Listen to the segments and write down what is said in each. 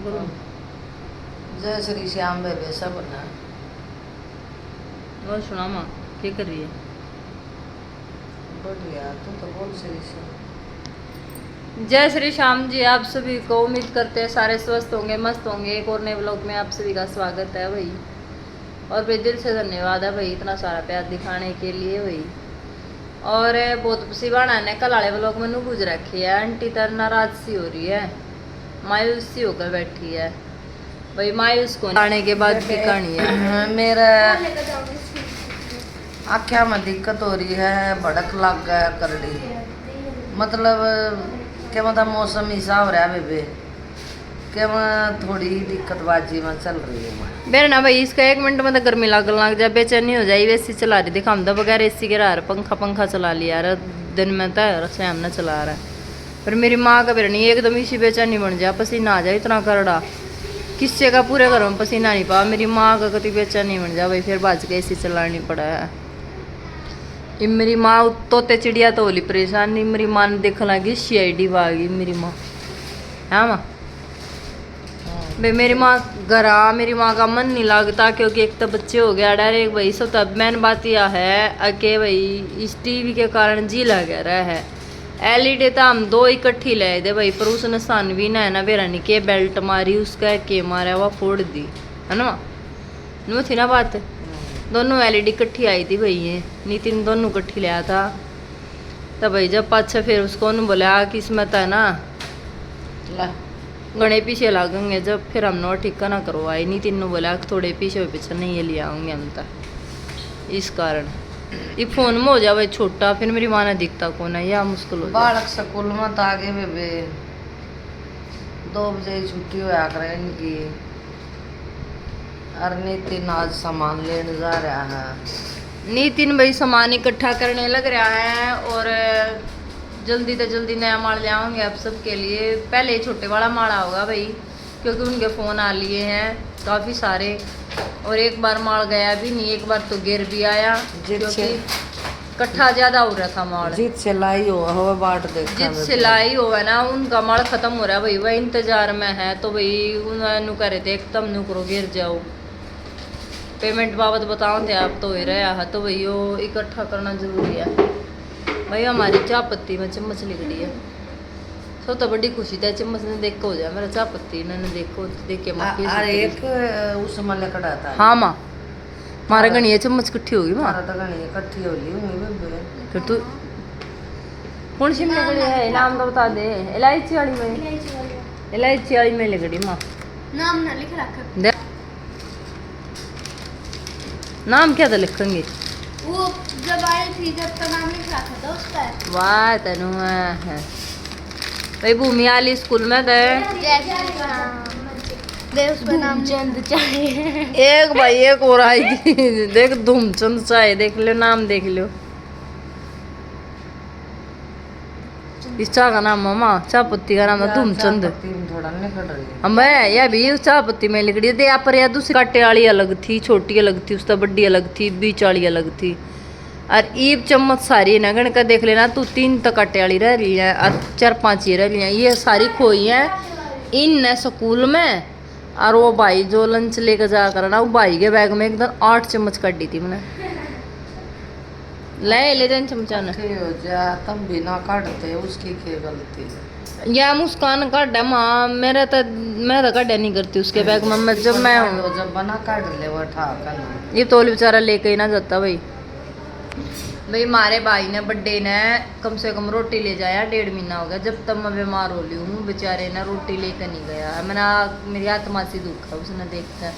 बोलो। जय श्री श्याम बेबे सब ना। और सुना माँ क्या कर रही है? बढ़िया तू तो बोल श्री श्याम। जय श्री श्याम जी, आप सभी को उम्मीद करते हैं सारे स्वस्थ होंगे, मस्त होंगे। एक और नए व्लॉग में आप सभी का स्वागत है भाई। और भाई दिल से धन्यवाद है भाई इतना सारा प्यार दिखाने के लिए भाई। और बहुत खुशी बाना ने कल वाले व्लॉग में नू गुज रखी है। आंटी तर नाराज सी हो रही है, मायूस सी होकर बैठी है भाई। मायूस को आने के बाद की कहानी है। मेरा आख्या में दिक्कत हो रही है, भड़क लग गया करड़ी। मतलब क्या मतलब मौसम ऐसा हो रहा है बेबे क्या थोड़ी दिक्कतबाजी में चल रही है मैं। बेर ना भाई इसका 1 मिनट में तो गर्मी लग जाए, बेचैनी हो जाए। एसी चला रही थी, हम तो बगैर एसी के रहा, पंखा चला लिया यार दिन में तो रसोई हमने चला रहा है। पर मेरी माँ का बेर नहीं एकदम इसी बेचैनी बन जाए, पसीना आ जाए इतना करड़ा। किससे का पूरे घर में पसीना नहीं पा, मेरी माँ का कभी बेचैनी बन जाए भाई, फिर बाज के एसी चलानी पड़ा है। ये मेरी माँ तोते चिड़िया तो होली परेशान नहीं, मेरी माँ ने देख लगी CID भागी मेरी माँ है माँ भाई। मेरी माँ घर मेरी माँ का मन नहीं लगता क्योंकि एक तो बच्चे हो गया डायरेक्ट भाई। सब तब मैन बात यह है कि भाई इस टीवी के कारण जी लग रहा है। LED तो हम 2 इकट्ठी ले दे भाई, पर उसने सानवी ना है ना बेरा नहीं के बेल्ट मारी उसका के मारा वह फोड़ दी है ना नो थी ना बात। दोनों LED इकट्ठी आई थी भाई, ये नितिन दोनों इकट्ठी लाया था। तब भाई जब पाछा फिर उसको बोला किस्मत है ना गणे पीछे लागेंगे। जब फिर हमने ठिका ना करवाई, नितिन ने बोला थोड़े पीछे पीछे नहीं ये ले आऊँगे हम तक। इस कारण ये फोन में हो जाए छोटा, फिर मेरी माँ ने दिखता कौन है या मुश्किल हो जाए। बालक स्कूल में तो आगे बेबे 2 बजे छुट्टी होया करे इनकी। और नितिन आज सामान लेने जा रहा है। नितिन भाई सामान इकट्ठा करने लग रहा है और जल्दी से जल्दी नया माल ले आऊँगे आप सबके लिए। पहले छोटे वाला माल होगा भाई क्योंकि उनके फ़ोन आ लिए हैं काफ़ी सारे। और एक बार माल गया भी नहीं, एक बार तो गिर भी आया क्योंकि इकट्ठा ज़्यादा हो रहा था माल। जीत सिलाई हो बाट देखा जित सिलाई हो है ना उनका माल ख़त्म हो रहा है भाई, वह इंतज़ार में है। तो भाई उन्होंने कह रहे थे एकदम नु करो गिर जाओ। पेमेंट बाबत बताओ थे आप तो हो रहा है, तो भाई वो इकट्ठा करना जरूरी है भाई। हमारी चाय पत्ती में चम्मच लिगड़ी है, सब तो बड़ी खुशी था चम्मच ने देख हो जाए मेरा चाय पत्ती ने देखो देख के माँ एक उसमें लकड़ा था। हाँ माँ मारे गणी चम्मच इकट्ठी होगी माँ। तो गणी इकट्ठी होली होंगी फिर तू कौन सी में लकड़ी है नाम तो बता दे। इलायची वाली में, इलायची वाली में लकड़ी माँ नाम ना लिख रखा। नाम क्या था लिखेंगे? वो जब आई थी जब का नाम लिख रखा था उसका। वाह तनु है भाई भूमि वाली स्कूल में गए दे उसका नाम चंद चाहिए। एक भाई एक और आई थी देख धूमचंद चाय देख लो, नाम देख लो। इस चाय का नाम मामा चाय पत्ती का नाम है धूमचंद। थोड़ा निकल रही है मैं या भी चाय पत्ती में लिख रही थी पर यार दूसरी काटे वाली अलग थी, छोटी अलग थी, उसका बड्डी अलग थी, बीच वाली अलग थी। और ईब चम्मच सारी है गण का देख लेना तू 3 तक काटे वाली रह रही है और 4-5 ही रह रही है। ये सारी खोई है इन स्कूल में। और वो भाई जो लंच लेकर जा कर ना वो भाई के बैग में एकदम 8 चम्मच काटी थी मैंने। ले दें चमचा ने हो जा तब भी ना काटते उसकी क्या गलती। या मुस्कान काट है माँ मैं तो काटा नहीं करती उसके बैग में। मैं जब बना काट ले वो ठाकर ये तोल बेचारा लेके ही ना जाता भाई। भाई हमारे भाई ने बर्थडे ने कम से कम रोटी ले जाया 1.5 महीना हो गया जब तक मैं बीमार हो ली हूँ। बेचारे ने रोटी लेकर नहीं गया। मैंने मेरी आत्मा से दुख है उसने देखकर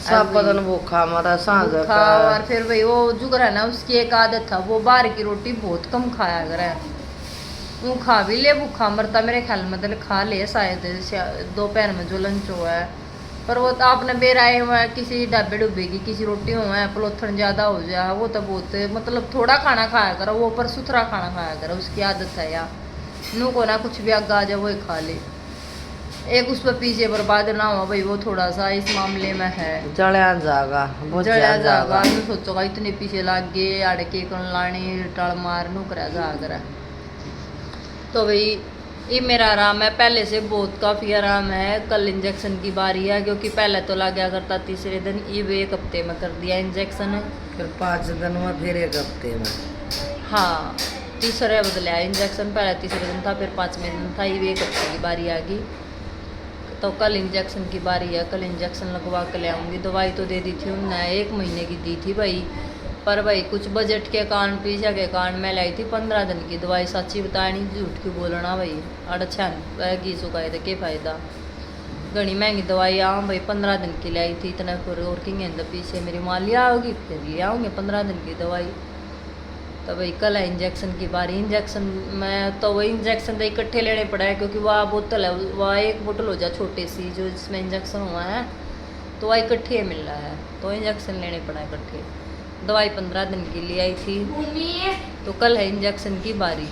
सब बदन भूखा मरा सांझ का। और फिर भाई वो जुगर है ना उसकी एक आदत था, वो बाहर की रोटी बहुत कम खाया करे। वो खा भी ले भूखा मरता मेरे ख्याल में तो खा ले शायद दोपहर में जो लंच हुआ है। पर वो तो आपने बेर आए हुआ है किसी ढाबे डुब्बे की किसी रोटी हुआ है पलोथन ज़्यादा हो जाए वो तो बहुत मतलब थोड़ा खाना खाया करो, वो पर सुथरा खाना खाया करो उसकी आदत है या नू को ना कुछ भी आगा आ जाए वो खा ले। एक उस पर पीछे बर्बाद ना हो भाई, वो थोड़ा सा इस मामले में है जड़ा जागा जड़ा जागा। तू सोचोगा इतने पीछे लाग गए अड़के कन लानी टाल मार नू करा जा कर। तो भाई ये मेरा आराम है, पहले से बहुत काफ़ी आराम है। कल इंजेक्शन की बारी है, क्योंकि पहले तो लग गया करता तीसरे दिन, ये भी 1 हफ्ते में कर दिया इंजेक्शन। फिर 5 दिन में, फिर 1 हफ्ते में। हाँ, तीसरे बदला इंजेक्शन, पहले तीसरे दिन था, फिर 5वें दिन था, ये भी 1 हफ्ते की बारी आ गई। तो कल इंजेक्शन की बारी है, कल इंजेक्शन लगवा के ले आऊँगी। दवाई तो दे दी थी उन्होंने, 1 महीने की दी थी भाई, पर भाई कुछ बजट के कारण, पीछा के कारण मैं लाई थी 15 दिन की दवाई। सच्ची बताया नहीं, झूठ क्यों बोलना भाई। अच्छा घी सुखाए थे, क्या फ़ायदा। घनी महंगी दवाई हाँ भाई, 15 दिन की लाई थी, इतना फिर और किंगे पीछे मेरी माँ लिया आओगी, फिर ले आऊँगे 15 दिन की दवाई। तो भाई कल है इंजेक्शन की बारी। इंजेक्शन में तो वही इंजेक्शन तो इकट्ठे लेने पड़ा है, क्योंकि वह बोतल है, वह 1 बोतल हो जाए छोटी सी जो जिसमें इंजेक्शन हुआ है, तो वह इकट्ठे मिल रहा है, तो इंजेक्शन लेने पड़ा है इकट्ठे। दवाई 15 दिन की ले आई थी, तो कल है इंजेक्शन की बारी।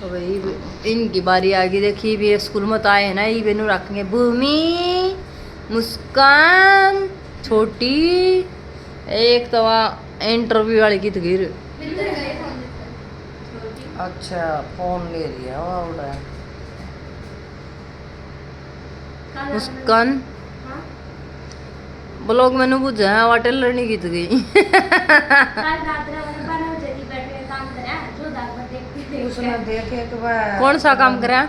तो भाई इनकी बारी आ गई। देखिए भी स्कूल में तो आए हैं ना, ये बेनू रखेंगे भूमि, मुस्कान, छोटी, एक तो इंटरव्यू वाली की तगीर। अच्छा फोन ले लिया वाह। मुस्कान ब्लॉग मैंने बुझा है, वाटर लड़नी की तो गई। उसने देखे कि वह कौन सा काम करा?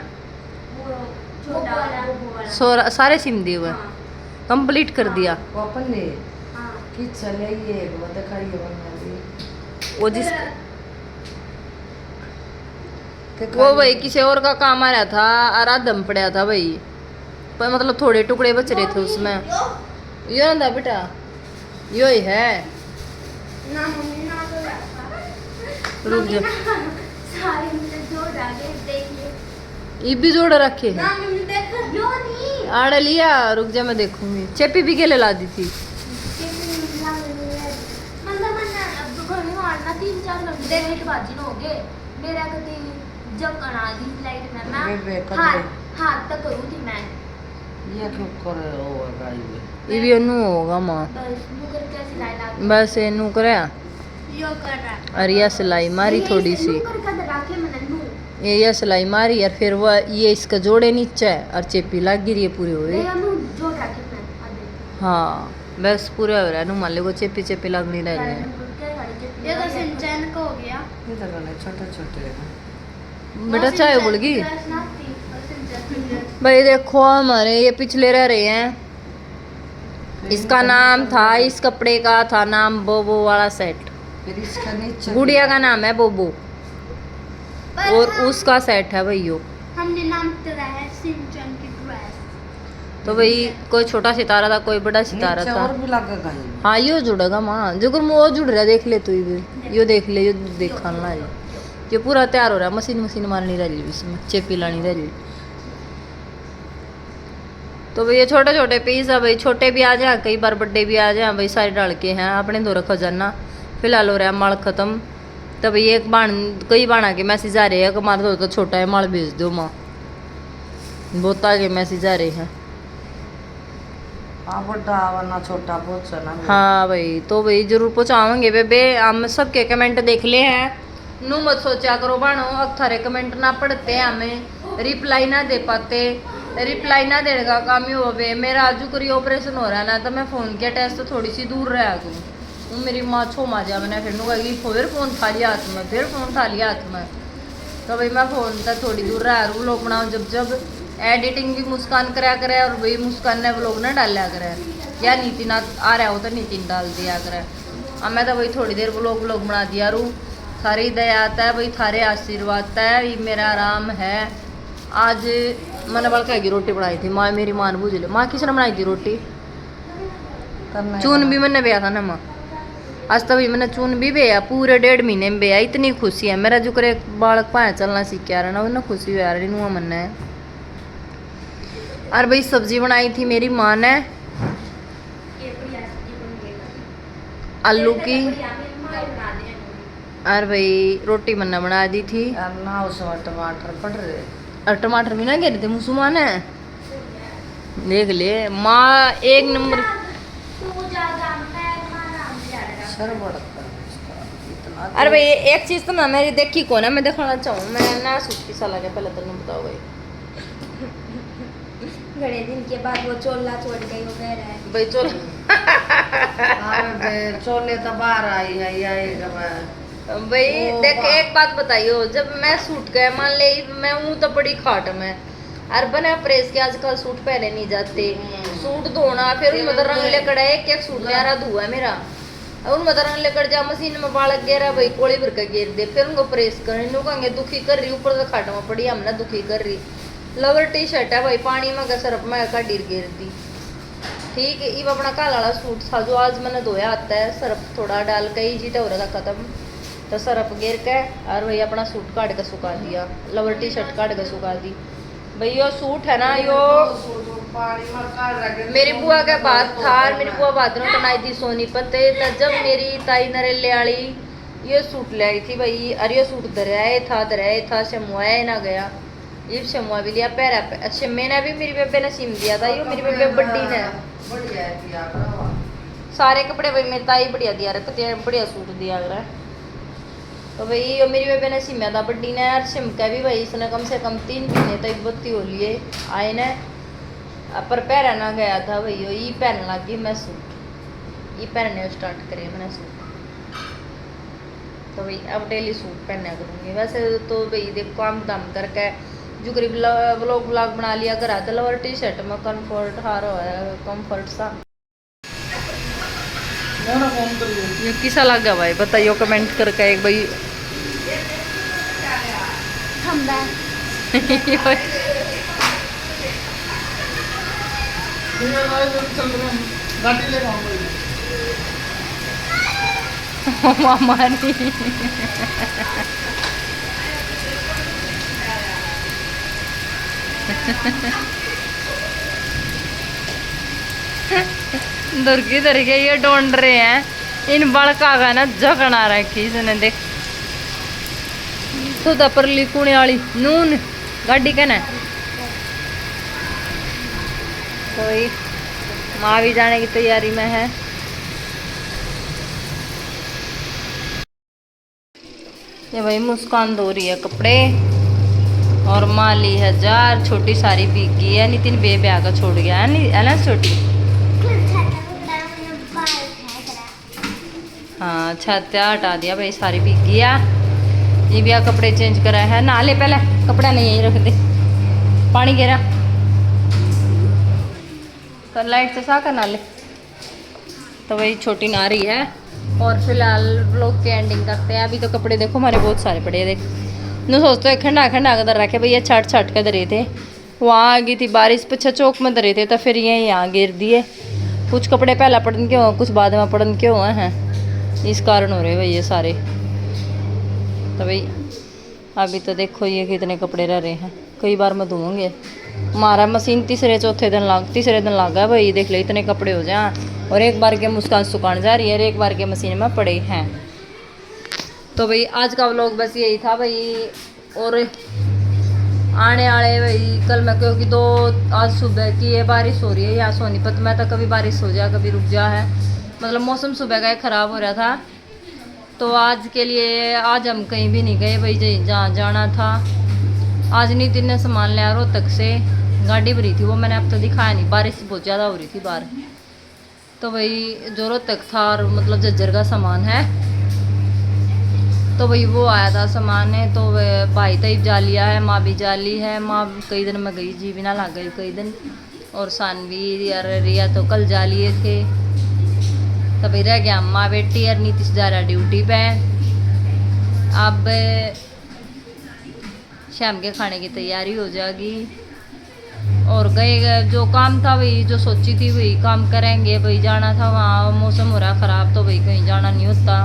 सारे सिम दिए हुए कंप्लीट कर दिया। ओपन ले कि चले ये वो दिखाइए बना दी वो जिस वो भाई किसी और का काम आ रहा था, आराधम पड़ा था भाई, पर मतलब थोड़े टुकड़े बच रहे थे उसमें। यो ना बेटा, यो ही है। ना मम्मी ना तो रुक जा, सारे मुझे जोड़ डाले देख ले। ये भी जोड़ रखे ना हैं। मम्मी देख यो नहीं आड़ा लिया, रुक जा मैं देखूंगी। चेपी भी के ले ला दी थी। मतलब मैं अब तो घर में मारना 3-4 घंटे देख के बाजी हो गए मेरा कभी जब करा दी लाइट में मैं हाथ तक करूँ थी मैं ये क्यों कर रहे हो गाई में ये भी अनु होगा माँ, बस मुकर के सिलाई ला बस इनू करे यो कर रहा और यह सिलाई मारी थोड़ी सी, मुकर के रखे मैंने नू ये सिलाई मारी और फिर वह ये इसका जोड़े नीचे है और चेपी लग गिरी है पूरी हुई। ये नू जोड़ रखे मैंने आधे हाँ बस पूरा हो रहा है। नु मान लो वो चेपी चेपी लगनी रह रही है। ये तो सिंचन का हो गया इधर वाले छोटे छोटे बेटा चाय बोल गई भाई। देखो हमारे ये पिछले रह रहे हैं, इसका नाम था, इस कपड़े का था नाम बोबो वाला सेट। फिर इसका नीचे गुड़िया का नाम है बोबो और उसका सेट है भैयो। हमने नाम तेरा है सिंचन की ड्रेस। तो भाई कोई छोटा सितारा था, कोई बड़ा सितारा नीचे था। और भी लगेगा ही हाँ यो जुड़ेगा माँ, जो वो जुड़ रहा है देख ले तू भी, यो देख ले, यो देखा ना ये पूरा तैयार हो रहा है। मशीन मारनी रही इसमें, चेपी लानी रही। तो भाई ये छोटे छोटे पीस है भाई, छोटे भी आ जाए कई बार, बड़े भी आ जाए भाई, सारे डाल के हैं अपने दो रखो जाना। फिलहाल हो रहा है माल खत्म। तो भाई एक बाण कई बाणा के मैसेज आ रहे हैं कि हमारा तो छोटा है माल भेज दो माँ, बहुत आगे मैसेज आ रहे हैं। हाँ बड़ा वरना छोटा बहुत ना। हाँ भाई, तो भाई जरूर पहुँचाओगे बेबे। हम सबके कमेंट देख ले हैं, नू मत सोचा करो बानो अब थारे कमेंट ना पढ़ते हैं, हमें रिप्लाई ना दे पाते। रिप्लाई ना देने का काम ही हो बे। मेरा आजू करी ऑपरेशन हो रहा है ना, तो मैं फ़ोन किया टेस्ट तो थोड़ी सी दूर रहा तू। वो मेरी माँ छो मा जा, मैंने फिर कही फिर फ़ोन खा लिया हाथ में, फिर फ़ोन खा लिया हाथ में। तो भाई मैं फ़ोन तक थोड़ी दूर रहा रू लोग बनाओ, जब एडिटिंग भी मुस्कान कराया करे और भाई मुस्कान ने व्लॉग ना डाला करे, या नितिन आ रहा हो तो नितिन डाल दिया करे। अब मैं तो भाई थोड़ी देर व्लॉग बना दिया रू। सारी दया आता है भाई, थारे आशीर्वाद है, ये मेरा आराम है। आज मैंने बल्कि की रोटी बनाई थी माँ, मेरी माँ ने बुझ ले। माँ किसने बनाई थी रोटी? चून भी मैंने बेया था ना माँ, आज तभी मैंने चून भी बेया, पूरे 1.5 महीने में बेया। इतनी खुशी है मेरा जो करे बालक पाए चलना सीख रहा है ना, उन्हें खुशी हो रही नुआ मन है। और भाई सब्जी बनाई थी मेरी माँ ने आलू की, और भाई रोटी मैंने बना दी थी। ना उसमें टमाटर पड़ रहे और टमाटर भी ना गिरे थे मुसलमान है, देख ले माँ 1 नंबर। सर बढ़ता इतना अरे भाई एक चीज तो ना मेरी देखी को ना मैं दिखाना चाहूँ, मैं नया सूट किसा लगे पहले तो बताओ भाई। घड़े दिन के बाद वो चोला छोड़ गई वो कह रहा है भाई चलो चोले तो बाहर आई है भाई ओ देख वाह। एक बात बताइयो, जब मैं सूट गए मान ले मैं हूँ तो बड़ी खाट में और बना प्रेस के आजकल सूट पहने नहीं जाते, सूट धोना फिर उनमें तो रंग लेकर आए, एक सूट न्यारा धुआ है मेरा और उनमें तो रंग लेकर जा मशीन में बालक गेरा भाई कोड़ी भर के गिर दे, फिर उनको प्रेस करने नु कहेंगे दुखी कर रही, ऊपर तो खाट में पड़ी हमने दुखी कर रही। लवर टी शर्ट है भाई पानी में सरफ में का गिर दी, ठीक है। ये अपना काला वाला सूट था जो आज मैंने धोया आता है, सरफ थोड़ा डाल के ही जीता हो रहा था खत्म, तो सरफ गिर के और वही अपना सूट काट के सुखा दिया, लवर टी शर्ट काट के सुखा दी। भाई यो सूट है ना यो मेरी बुआ के बात था और मेरी बुआ बात में तनाई थी सोनीपत, तो जब मेरी ताई नरेले वाली ये सूट ले आई थी भाई, और ये सूट दरियाए था शमुआया ना गया, ये शमुआ भी लिया पैरा पे। अच्छा मैंने भी मेरी बेबे ने सिम दिया था, ये मेरी बेबे बड्डी ने सारे कपड़े भाई मेरी ताई बढ़िया दिया रहे, बढ़िया सूट दिया रहा। तो भाई ये मेरी बेबे ने सिमया था बड्डी ने, यार सिम का भी भाई इसने कम से कम 3 महीने तक बत्ती हो लिए आए ने, पर पहना ना गया था भाई, ये पहन लगी मैं सूट, ये पहनने स्टार्ट करे मैंने सूट, तो भाई अब डेली सूट पहना करूँगी। वैसे तो भाई देख काम दाम करके जो करीब व्लॉग बना लिया घर आते लवर टी शर्ट में कंफर्ट हार है कंफर्ट सा। ये किसा लगा भाई बताइयो कमेंट करके एक भाई। मामा नहीं दुर्गी दुर्गे ये ढूंढ रहे हैं इन बड़का का ना जगना रखी इसने देख तू तो परली कुणी वाली नून गाड़ी कहना कोई माँ भी जाने की तैयारी में है। ये भाई मुस्कान धो रही है कपड़े और माँ ली है जार, छोटी सारी भीगी है, नितिन बे ब्याह का छोड़ गया है ना छोटी। हाँ छत्या हटा दिया भाई सारी भीगी है, ये भी कपड़े चेंज करा है, नहा ले पहले कपड़ा नहीं यहीं रख दे, पानी गिरा कर लाइट से सा कर ना ले। तो वही छोटी नहा रही है और फिलहाल ब्लॉग के एंडिंग करते हैं। अभी तो कपड़े देखो हमारे बहुत सारे पड़े हैं, देख न सोचते हैं खंडा खंडा कर रखे भैया छाट छाट के धरे थे, वहाँ आ गई थी बारिश पीछे चौक में धरे थे तो फिर ये यहाँ गिर दिए, कुछ कपड़े पहला पड़न के हुए कुछ बाद में पड़न के हुए हैं, इस कारण हो रहे भाई ये सारे। तो भाई अभी तो देखो ये कितने कपड़े रह रहे हैं, कई बार मैं धोऊंगे, हमारा मशीन तीसरे दिन लगा भाई, देख ले इतने कपड़े हो जाए, और एक बार के मुस्कान सुखाने जा रही है और एक बार के मशीन में पड़े हैं। तो भाई आज का व्लॉग बस यही था भाई, और आने वाले भाई कल मैं क्योंकि दो आज सुबह की ये बारिश हो रही है यहाँ सोनीपत में, तो कभी बारिश हो जाए कभी रुक जा है, मतलब मौसम सुबह का ख़राब हो रहा था। तो आज के लिए आज हम कहीं भी नहीं गए भाई, जहाँ जाना था आज नितिन ने सामान लिया रोहतक से, गाड़ी भरी थी वो मैंने अब तो दिखाया नहीं, बारिश बहुत ज़्यादा हो रही थी बाहर। तो भाई जो रोहतक था और मतलब झज्जर का सामान है, तो भाई वो आया था सामान है, तो भाई तईब जा लिया है, माँ भी जा ली है, माँ कई दिन में गई जी भी ना लग गई कई दिन, और सानवी और रिया तो कल जा लिए थे। तो भाई रह गया माँ बेटी और नीतीश जा रहा ड्यूटी पे। अब शाम के खाने की तैयारी हो जाएगी, और गए जो काम था वही जो सोची थी वही काम करेंगे। भाई जाना था वहाँ, मौसम हो रहा ख़राब तो भाई कहीं जाना नहीं होता,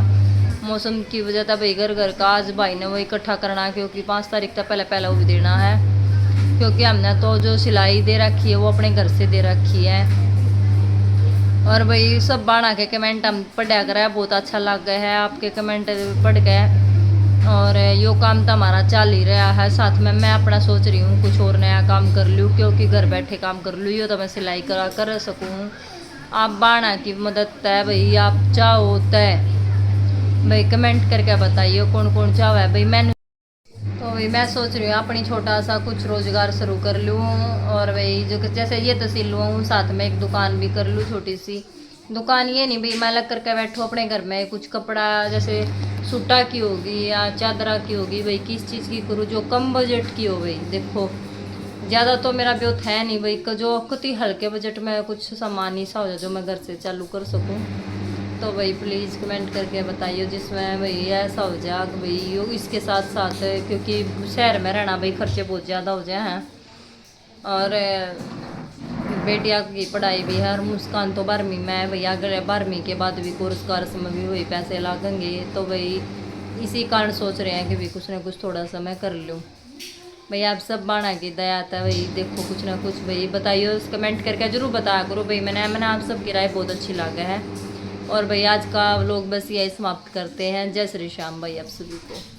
मौसम की वजह था भाई घर का आज भाई ने वो इकट्ठा करना, क्योंकि 5 तारीख तक पहले वो भी देना है, क्योंकि हमने तो जो सिलाई दे रखी है वो अपने घर से दे रखी है। और भाई सब बाणा के कमेंट हम पढ़ा कर बहुत अच्छा लग गया है, आपके कमेंट पढ़ गए, और यो काम तो हमारा चल ही रहा है, साथ में मैं अपना सोच रही हूँ कुछ और नया काम कर लूँ, क्योंकि घर बैठे काम कर लूँ यो तो मैं सिलाई करा कर सकूँ। आप बाणा की मदद तय भाई आप चाहो तय भाई कमेंट करके बताइए कौन कौन चाह है भाई। मैंने तो भाई मैं सोच रही हूँ अपनी छोटा सा कुछ रोजगार शुरू कर लूँ, और भाई जो कि जैसे ये तो सिल लूँ, साथ में एक दुकान भी कर लूँ, छोटी सी दुकान। ये नहीं भाई मैं अलग करके बैठूँ अपने घर में, कुछ कपड़ा जैसे सूटा की होगी या चादरा की होगी, भाई किस चीज़ की करूँ जो कम बजट की हो। भाई देखो ज़्यादा तो मेरा ब्योथ है नहीं भाई, जो कति हल्के बजट में कुछ सामान ही सा हो जाए जो मैं घर से चालू कर सकूँ। तो भाई प्लीज़ कमेंट करके बताइए जिसमें भाई ऐसा हो जाए कि भाई यो इसके साथ साथ, क्योंकि शहर में रहना भाई खर्चे बहुत ज़्यादा हो जाए हैं, और बेटिया की पढ़ाई भी है, और मुस्कान तो 12वीं में है भाई, अगर 12वीं के बाद भी कोर्स कार्स में भी वही पैसे लागेंगे। तो भाई इसी कारण सोच रहे हैं कि भाई कुछ ना कुछ थोड़ा सा मैं कर लूँ। भाई आप सब बाणा की दया था भाई, देखो कुछ ना कुछ भाई बताइए, कमेंट करके जरूर बताया करो भाई। मैंने आप सब की राय बहुत अच्छी लगा है। और भाई आज का व्लॉग बस यही समाप्त करते हैं। जय श्री श्याम भाई आप सभी को।